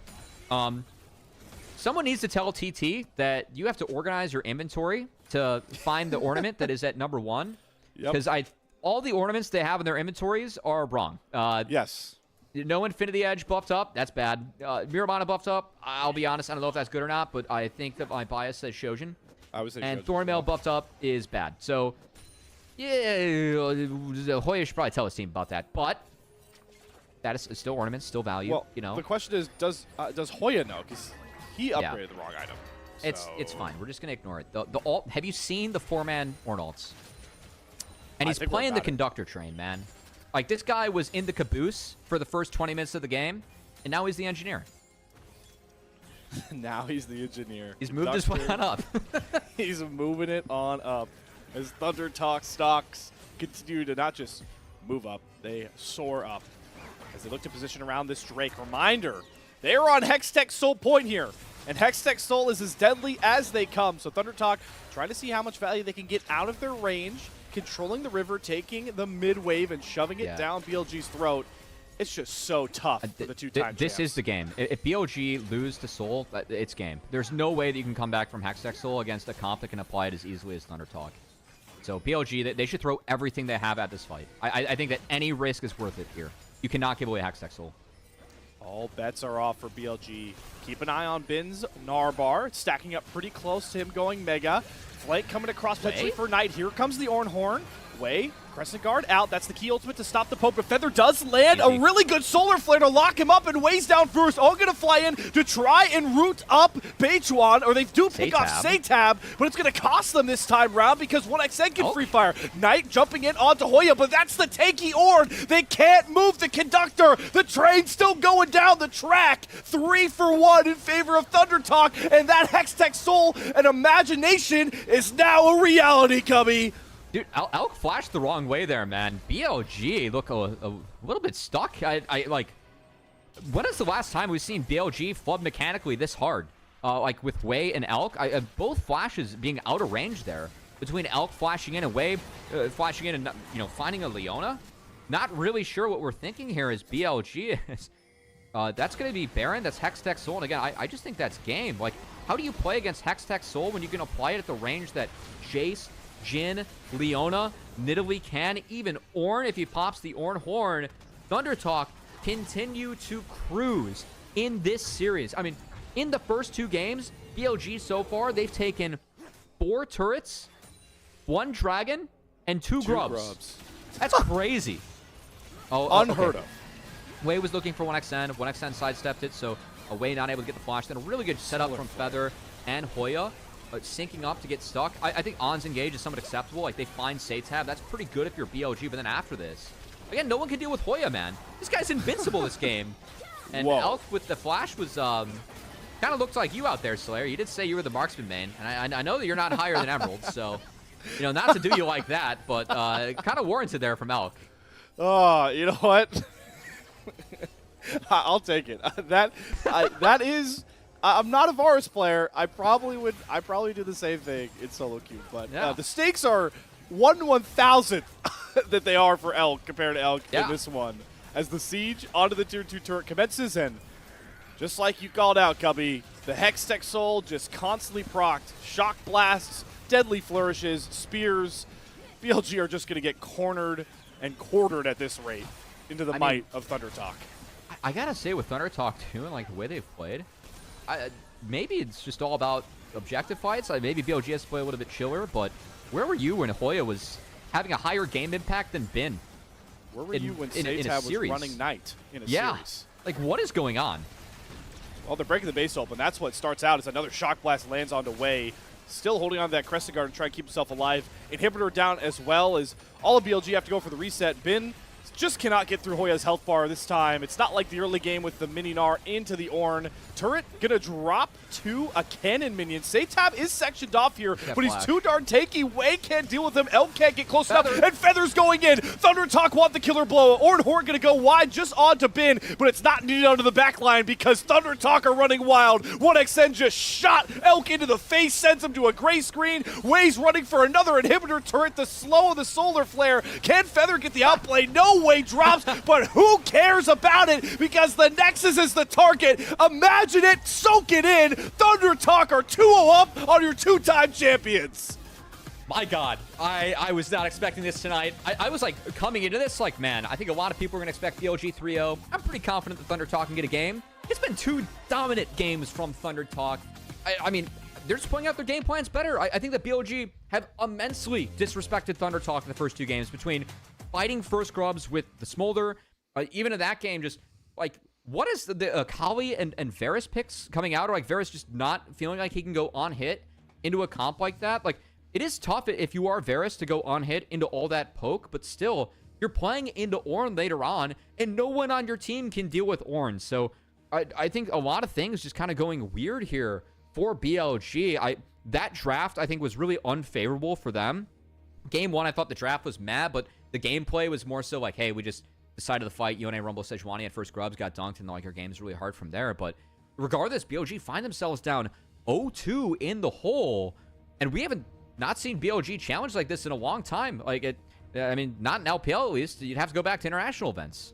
Speaker 1: Someone needs to tell TT that you have to organize your inventory to find the ornament that is at number 1. Because all the ornaments they have in their inventories are wrong.
Speaker 2: Yes.
Speaker 1: No Infinity Edge buffed up. That's bad. Miramana buffed up. I'll be honest, I don't know if that's good or not, but I think that my bias says Shojin.
Speaker 2: I would say
Speaker 1: and
Speaker 2: Shojin
Speaker 1: Thornmail buffed up is bad. So, yeah, Hoya should probably tell his team about that. But that is still ornaments, still value.
Speaker 2: Well,
Speaker 1: you know.
Speaker 2: The question is, does Hoya know? Because he upgraded the wrong item.
Speaker 1: It's fine. We're just gonna ignore it. The alt. Have you seen the 4-man Ornn alts? And he's playing the conductor train, man. Like, this guy was in the caboose for the first 20 minutes of the game, and now he's the engineer.
Speaker 2: Now he's the engineer.
Speaker 1: He's moved his one up.
Speaker 2: He's moving it on up. As ThunderTalk stocks continue to not just move up, they soar up. As they look to position around this Drake. Reminder, they're on Hextech Soul point here. And Hextech Soul is as deadly as they come. So ThunderTalk trying to see how much value they can get out of their range, controlling the river, taking the mid wave and shoving it down BLG's throat. It's just so tough for the 2-time
Speaker 1: This is the game. If BLG lose to Soul, it's game. There's no way that you can come back from Hextech Soul against a comp that can apply it as easily as ThunderTalk. So BLG, they should throw everything they have at this fight. I think that any risk is worth it here. You cannot give away Hextech Soul.
Speaker 2: All bets are off for BLG. Keep an eye on Bin's Narbar. It's stacking up pretty close to him going Mega. Flank coming across potentially for Knight. Here comes the Ornn Horn. Way, Crescent Guard out. That's the key ultimate to stop the poke, but Feather does land
Speaker 1: Easy.
Speaker 2: a really good solar flare to lock him up, and Way's down first. All gonna fly in to try and root up Beichuan, or they do pick off SeTab, but it's gonna cost them this time round because 1xN can free fire. Knight jumping in onto Hoya, but that's the tanky Orn. They can't move the conductor. The train's still going down the track. 3-for-1 in favor of ThunderTalk, and that Hextech Soul and Imagination is now a reality, Cubby.
Speaker 1: Dude, Elk flashed the wrong way there, man. BLG look a little bit stuck. I like, when is the last time we've seen BLG flood mechanically this hard? Like with Way and Elk, both flashes being out of range there. Between Elk flashing in and Way flashing in and, you know, finding a Leona. Not really sure what we're thinking here as BLG is. That's going to be Baron, that's Hextech Soul, and again, I just think that's game. Like, how do you play against Hextech Soul when you can apply it at the range that Jace, Jhin, Leona, Nidalee can, even Ornn, if he pops the Ornn horn. ThunderTalk continue to cruise in this series. I mean, in the first 2 games, BLG so far, they've taken 4 turrets, 1 dragon, and 2 grubs. That's crazy.
Speaker 2: Unheard of.
Speaker 1: Way was looking for 1xN. 1xN sidestepped it, so Way not able to get the flash. Then a really good setup from Feather and Hoya. Syncing up to get stuck. I think On's engage is somewhat acceptable. Like, they find SeTab. That's pretty good if you're BLG, but then after this, again, no one can deal with Hoya, man. This guy's invincible this game. And Elk with the flash was, kind of looked like you out there, Slayer. You did say you were the marksman main, and I know that you're not higher than Emerald, so, you know, not to do you like that, but kind of warranted there from Elk.
Speaker 2: Oh, you know what? I'll take it. That is... I'm not a Varus player. I probably do the same thing in solo queue, but the stakes are 1/1000th that they are for Elk compared to Elk in this one. As the siege onto the tier 2 turret commences, and just like you called out, Cubby, the Hextech Soul just constantly procced. Shock blasts, deadly flourishes, spears. BLG are just going to get cornered and quartered at this rate into the might of ThunderTalk.
Speaker 1: I gotta say, with ThunderTalk too, and like the way they've played, maybe it's just all about objective fights. Maybe BLG has to play a little bit chiller, but where were you when Hoya was having a higher game impact than Bin?
Speaker 2: Where were you when SeTab was running Knight in a series?
Speaker 1: Like, what is going on?
Speaker 2: Well, they're breaking the base open. That's what starts out as another Shock Blast lands onto Way. Still holding on to that Crescent Guard to try and keep himself alive. Inhibitor down as well, as all of BLG have to go for the reset. Bin just cannot get through Hoya's health bar this time. It's not like the early game with the Mini Gnar into the Ornn. Turret gonna drop to a cannon minion. SeTab is sectioned off here, but he's too darn tanky. Way can't deal with him. Elk can't get close enough, and Feather's going in. ThunderTalk want the killer blow. Ornn Horde gonna go wide just onto Bin, but it's not needed onto the back line because ThunderTalk are running wild. 1xN just shot Elk into the face, sends him to a gray screen. Way's running for another inhibitor turret, the slow of the solar flare. Can Feather get the outplay? No Way drops, but who cares about it because the Nexus is the target. Imagine it, soak it in. ThunderTalk are 2-0 up on your 2-time champions.
Speaker 1: My God, I was not expecting this tonight. I was like coming into this like, man, I think a lot of people are going to expect BLG 3-0. I'm pretty confident that ThunderTalk can get a game. It's been 2 dominant games from ThunderTalk. I mean, they're just playing out their game plans better. I think that BLG have immensely disrespected ThunderTalk in the first 2 games between fighting first grubs with the Smolder. Even in that game, just like, what is the Cubby and Varus picks coming out? Or like Varus just not feeling like he can go on hit into a comp like that? Like, it is tough if you are Varus to go on hit into all that poke, but still, you're playing into Ornn later on, and no one on your team can deal with Ornn. So I think a lot of things just kind of going weird here for BLG. That draft, I think, was really unfavorable for them. Game 1, I thought the draft was mad, but the gameplay was more so like, hey, we just decided to fight UNA Rumble Sejuani at first grubs, got dunked, and like your game's really hard from there. But regardless, BLG find themselves down 0-2 in the hole, and we haven't not seen BLG challenge like this in a long time. Like, I mean, not in LPL at least. You'd have to go back to international events.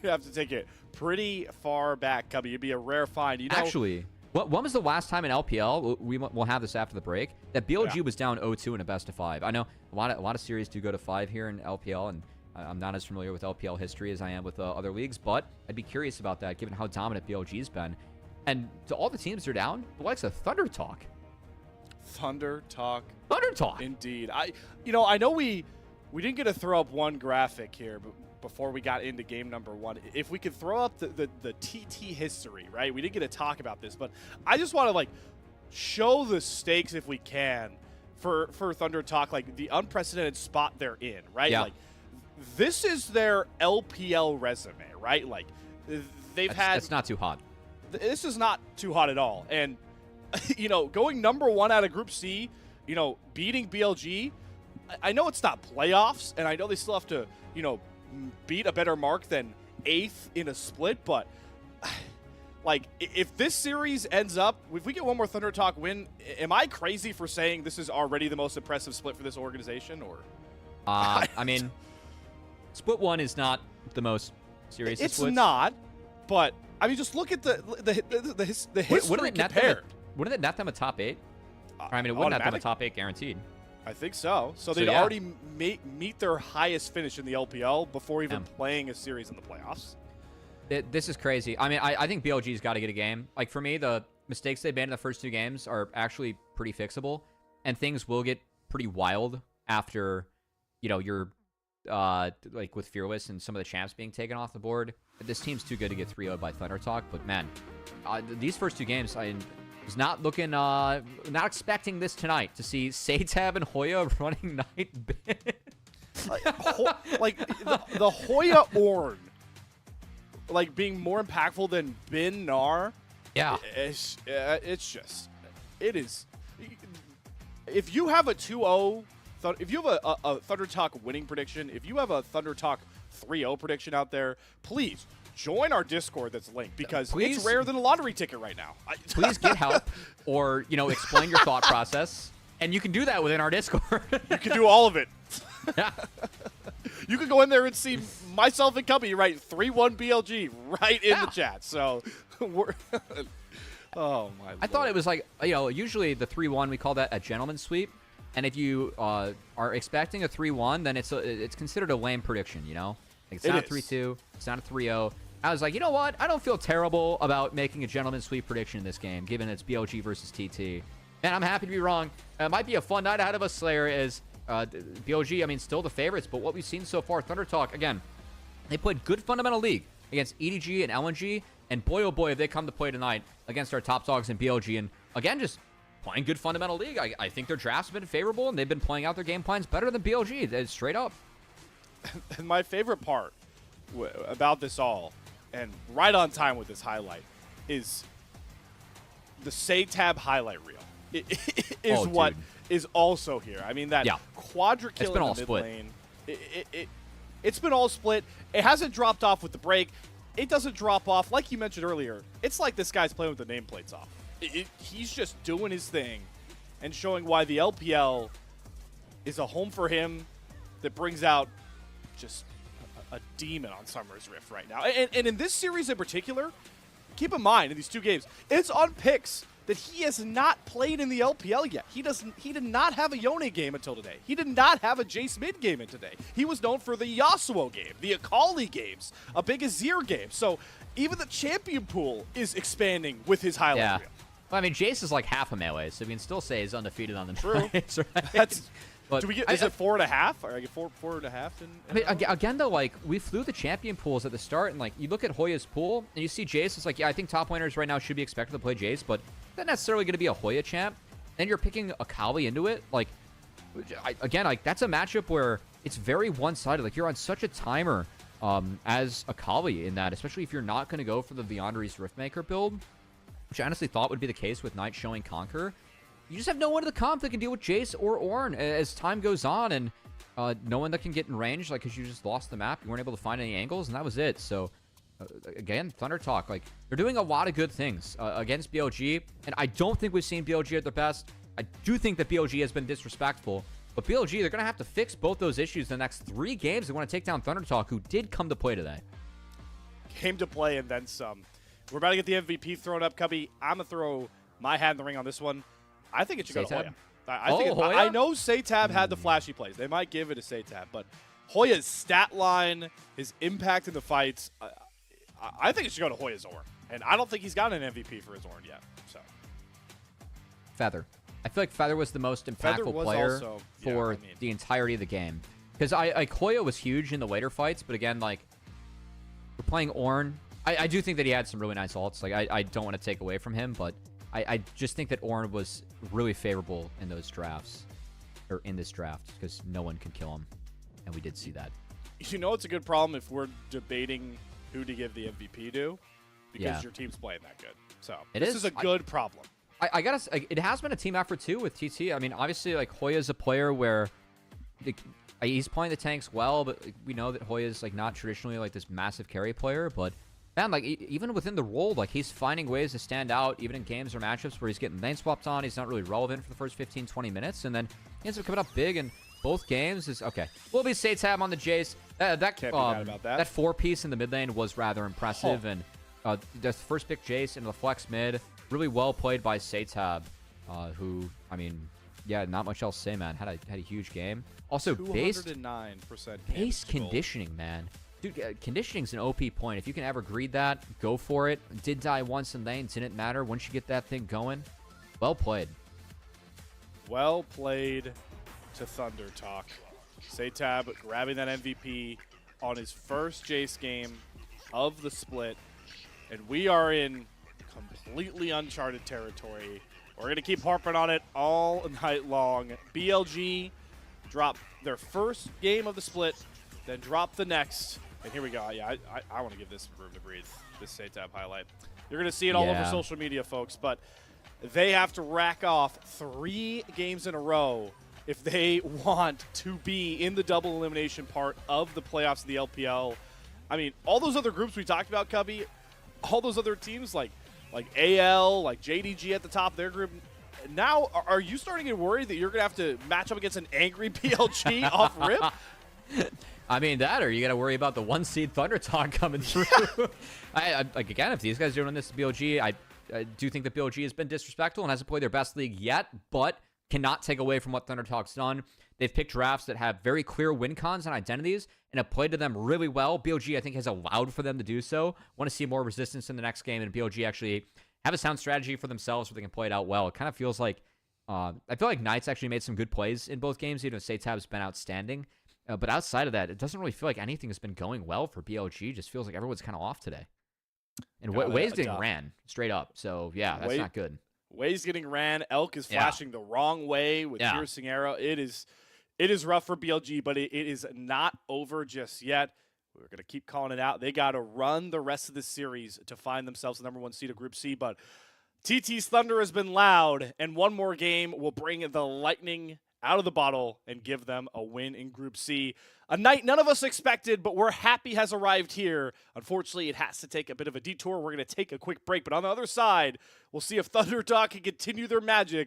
Speaker 2: You have to take it pretty far back, Cubby. You'd be a rare find. You know,
Speaker 1: actually, when was the last time in LPL, we'll have this after the break, that BLG was down 0-2 in a best of 5? I know a lot of series do go to 5 here in LPL, and I'm not as familiar with LPL history as I am with other leagues, but I'd be curious about that given how dominant BLG's been. And to all the teams that are down, the likes of ThunderTalk.
Speaker 2: ThunderTalk.
Speaker 1: ThunderTalk.
Speaker 2: Indeed. I know we We didn't get to throw up one graphic here before we got into game number 1. If we could throw up the TT history, right? We didn't get to talk about this, but I just want to like show the stakes if we can for ThunderTalk, like the unprecedented spot they're in, right?
Speaker 1: Yeah.
Speaker 2: Like this is their LPL resume, right? Like
Speaker 1: It's not too hot.
Speaker 2: This is not too hot at all. And you know, going number 1 out of Group C, you know, beating BLG, I know it's not playoffs, and I know they still have to, you know, beat a better mark than 8th in a split, but like if this series ends up, if we get one more ThunderTalk win, am I crazy for saying this is already the most impressive split for this organization? Or
Speaker 1: I mean, split 1 is not the most serious.
Speaker 2: It's
Speaker 1: splits.
Speaker 2: not, but I mean, just look at the history compared.
Speaker 1: Wouldn't it net them a top 8? I mean, it wouldn't net them a top 8 guaranteed.
Speaker 2: I think so. So they'd already meet their highest finish in the LPL before even playing a series in the playoffs.
Speaker 1: This is crazy. I mean, I think BLG's got to get a game. Like, for me, the mistakes they made in the first 2 games are actually pretty fixable, and things will get pretty wild after, you know, you're, like, with Fearless and some of the champs being taken off the board. This team's too good to get 3-0'd by ThunderTalk, but, man, these first 2 games, I was not looking, not expecting this tonight to see SeTab and Hoya running night bin.
Speaker 2: like the Hoya Ornn, like being more impactful than Bin Nar.
Speaker 1: Yeah,
Speaker 2: it's just, it is. If you have a 2-0, if you have a ThunderTalk winning prediction, if you have a ThunderTalk 3-0 prediction out there, please join our Discord that's linked, because it's rarer than a lottery ticket right now.
Speaker 1: Please get help, or, you know, explain your thought process, and you can do that within our Discord.
Speaker 2: You can do all of it.
Speaker 1: Yeah.
Speaker 2: You can go in there and see myself and Cubby write 3-1 BLG right in the chat. So, we're oh my Lord.
Speaker 1: I thought it was like, you know, usually the 3-1, we call that a gentleman's sweep. And if you are expecting a 3-1, then it's considered a lame prediction, you know? Like, it's not a 3-2, it's not a 3-0. I was like, you know what? I don't feel terrible about making a gentleman's sweep prediction in this game, given it's BLG versus TT. And I'm happy to be wrong. It might be a fun night ahead of us, Slayer, is BLG, I mean, still the favorites, but what we've seen so far, ThunderTalk, again, they played good fundamental league against EDG and LNG, and boy, oh boy, have they come to play tonight against our top dogs in BLG. And again, just playing good fundamental league. I think their drafts have been favorable, and they've been playing out their game plans better than BLG, straight up.
Speaker 2: And my favorite part about this all, and right on time with this highlight, is the SeTab highlight reel. Is what is also here. I mean, that quadra kill in the mid lane, it's been all split. It hasn't dropped off with the break. It doesn't drop off. Like you mentioned earlier, it's like this guy's playing with the nameplates off. He's just doing his thing and showing why the LPL is a home for him that brings out just a demon on Summer's Rift right now. And in this series in particular, keep in mind, in these 2 games, it's on picks that he has not played in the LPL yet. He did not have a Yone game until today. He did not have a Jace mid game in today. He was known for the Yasuo game, the Akali games, a big Azir game. So even the champion pool is expanding with his highlight reel.
Speaker 1: Well, I mean, Jace is like half a melee, so we can still say he's undefeated on the
Speaker 2: True.
Speaker 1: nights, right?
Speaker 2: That's, do we get? Is it 4.5? Or I get 4.5?
Speaker 1: I mean, again, though, like, we flew the champion pools at the start, and like, you look at Hoya's pool, and you see Jace. It's like, yeah, I think top laners right now should be expected to play Jace, but not necessarily going to be a Hoya champ. Then you're picking a Cubby into it. Like, again, like, that's a matchup where it's very one-sided. Like, you're on such a timer as a Cubby in that, especially if you're not going to go for the Viandry's Riftmaker build, which I honestly thought would be the case with Knight showing Conquer. You just have no one in the comp that can deal with Jace or Ornn as time goes on, and no one that can get in range, like, because you just lost the map. You weren't able to find any angles, and that was it. So, again, ThunderTalk, like, they're doing a lot of good things against BLG, and I don't think we've seen BLG at their best. I do think that BLG has been disrespectful, but BLG, they're going to have to fix both those issues in the next 3 games. They want to take down ThunderTalk, who did come to play today.
Speaker 2: Came to play and then some. We're about to get the MVP thrown up, Cubby. I'm going to throw my hat in the ring on this one. I think it should go to Hoya. I know SeTab had the flashy plays. They might give it to SeTab, but Hoya's stat line, his impact in the fights, I think it should go to Hoya's Ornn. And I don't think he's got an MVP for his Ornn yet. So,
Speaker 1: Feather. I feel like Feather was the most impactful player
Speaker 2: also,
Speaker 1: for the entirety of the game. Because Hoya was huge in the later fights, but again, like, we're playing Ornn. I do think that he had some really nice ults. Like, I don't want to take away from him, but I just think that Ornn was really favorable in those drafts, or in this draft, because no one could kill him, and we did see that.
Speaker 2: You know, it's a good problem if we're debating who to give the MVP to, because your team's playing that good. So this is a good problem.
Speaker 1: I gotta. It has been a team effort too with TT. I mean, obviously, like, Hoya's a player where he's playing the tanks well, but we know that Hoya's like not traditionally like this massive carry player. But man, like, even within the role, like, he's finding ways to stand out, even in games or matchups where he's getting lane swapped on. He's not really relevant for the first 15-20 minutes, and then he ends up coming up big in both games. Is okay. Will be SeTab on the Jace. That 4-piece in the mid lane was rather impressive, and the first pick Jace into the flex mid, really well played by SeTab, who, I mean, yeah, not much else to say, man. Had a huge game. Also, base conditioning, man. Dude, conditioning's an OP point. If you can ever greed that, go for it. Did die once in lane, didn't matter. Once you get that thing going, well played.
Speaker 2: Well played to ThunderTalk. SeTab grabbing that MVP on his first Jace game of the split. And we are in completely uncharted territory. We're going to keep harping on it all night long. BLG dropped their first game of the split, then dropped the next. And here we go. Yeah, I want to give this room to breathe, this SeTab highlight. You're going to see it all over social media, folks, but they have to rack off 3 games in a row if they want to be in the double elimination part of the playoffs of the LPL. I mean, all those other groups we talked about, Cubby, all those other teams like AL, like JDG at the top of their group, now are you starting to get worried that you're going to have to match up against an angry BLG off rip?
Speaker 1: I mean, that, or you got to worry about the 1-seed ThunderTalk coming through. Like, again, if these guys are doing this to BLG, I do think that BLG has been disrespectful and hasn't played their best league yet, but cannot take away from what ThunderTalk's done. They've picked drafts that have very clear win cons and identities and have played to them really well. BLG, I think, has allowed for them to do so. Want to see more resistance in the next game, and BLG actually have a sound strategy for themselves where they can play it out well. It kind of feels like, I feel like Knights actually made some good plays in both games, even though SeTab's been outstanding. But outside of that, it doesn't really feel like anything has been going well for BLG. It just feels like everyone's kind of off today. And Way's getting ran straight up. So, yeah, that's not good.
Speaker 2: Way's getting ran. Elk is flashing the wrong way with piercing arrow. It is rough for BLG, but it is not over just yet. We're going to keep calling it out. They got to run the rest of the series to find themselves the #1 seed of Group C. But TT's Thunder has been loud, and one more game will bring the Lightning out of the bottle and give them a win in Group C. A night none of us expected, but we're happy has arrived here. Unfortunately, it has to take a bit of a detour. We're going to take a quick break, but on the other side, we'll see if ThunderTalk can continue their magic